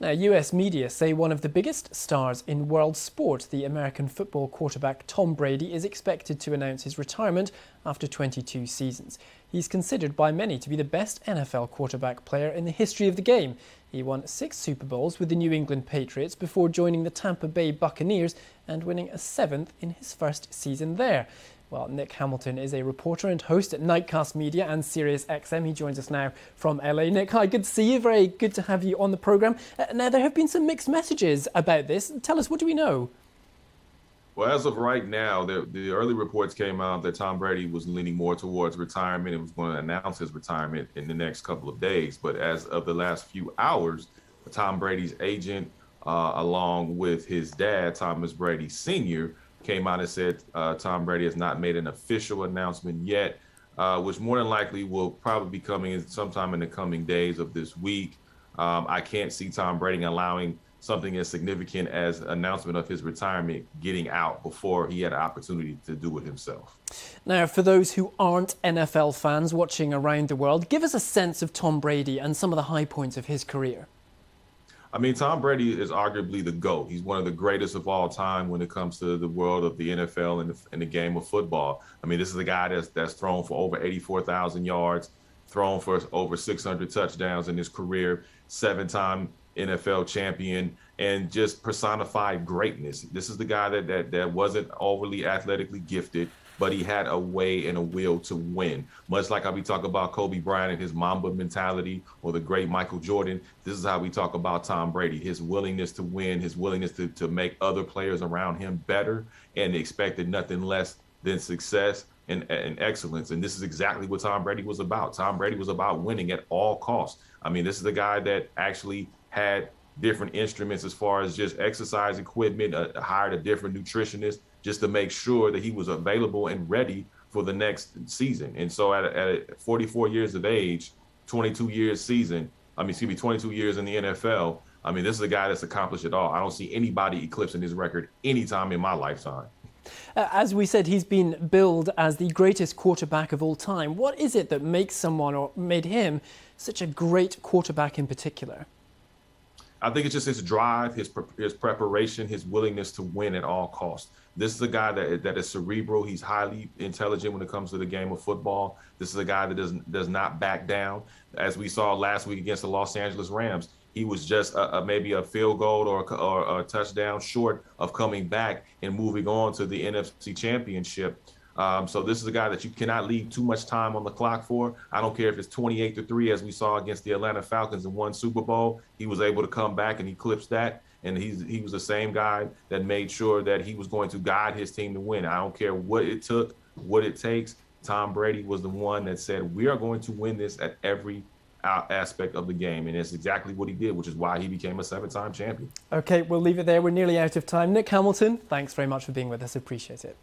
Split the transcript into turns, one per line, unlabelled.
Now, US media say one of the biggest stars in world sport, the American football quarterback Tom Brady, is expected to announce his retirement after 22 seasons. He's considered by many to be the best NFL quarterback player in the history of the game. He won 6 Super Bowls with the New England Patriots before joining the Tampa Bay Buccaneers and winning a 7th in his first season there. Well, Nick Hamilton is a reporter and host at Nightcast Media and Sirius XM. He joins us now from LA. Nick, hi, good to see you. Very good to have you on the programme. Now, there have been some mixed messages about this. Tell us, what do we know?
Well, as of right now, the early reports came out that Tom Brady was leaning more towards retirement and was going to announce his retirement in the next couple of days. But as of the last few hours, Tom Brady's agent, along with his dad, Thomas Brady Sr., came out and said Tom Brady has not made an official announcement yet, which more than likely will probably be coming in sometime in the coming days of this week. I can't see Tom Brady allowing something as significant as announcement of his retirement getting out before he had an opportunity to do it himself.
Now, for those who aren't NFL fans watching around the world, give us a sense of Tom Brady and some of the high points of his career.
I mean, Tom Brady is arguably the GOAT. He's one of the greatest of all time when it comes to the world of the NFL and the game of football. I mean, this is a guy that's thrown for over 84,000 yards, thrown for over 600 touchdowns in his career, 7-time NFL champion, and just personified greatness. This is the guy that wasn't overly athletically gifted, but he had a way and a will to win. Much like how we talk about Kobe Bryant and his Mamba mentality, or the great Michael Jordan, this is how we talk about Tom Brady. His willingness to win, his willingness to make other players around him better, and expected nothing less than success and excellence. And this is exactly what Tom Brady was about. Tom Brady was about winning at all costs. I mean, this is the guy that actually had different instruments as far as just exercise equipment, hired a different nutritionist just to make sure that he was available and ready for the next season. And so at 44 years of age, 22 years in the NFL, I mean, this is a guy that's accomplished it all. I don't see anybody eclipsing his record anytime in my lifetime.
As we said, he's been billed as the greatest quarterback of all time. What is it that makes someone, or made him, such a great quarterback in particular?
I think it's just his drive, his preparation, his willingness to win at all costs. This is a guy that is cerebral. He's highly intelligent when it comes to the game of football. This is a guy that does not back down. As we saw last week against the Los Angeles Rams, he was just maybe a field goal or a touchdown short of coming back and moving on to the NFC Championship. So this is a guy that you cannot leave too much time on the clock for. I don't care if it's 28-3, as we saw against the Atlanta Falcons in one Super Bowl. He was able to come back and eclipse that. And he was the same guy that made sure that he was going to guide his team to win. I don't care what it took, what it takes. Tom Brady was the one that said, we are going to win this at every aspect of the game. And that's exactly what he did, which is why he became a 7-time champion.
OK, we'll leave it there. We're nearly out of time. Nick Hamilton, thanks very much for being with us. Appreciate it.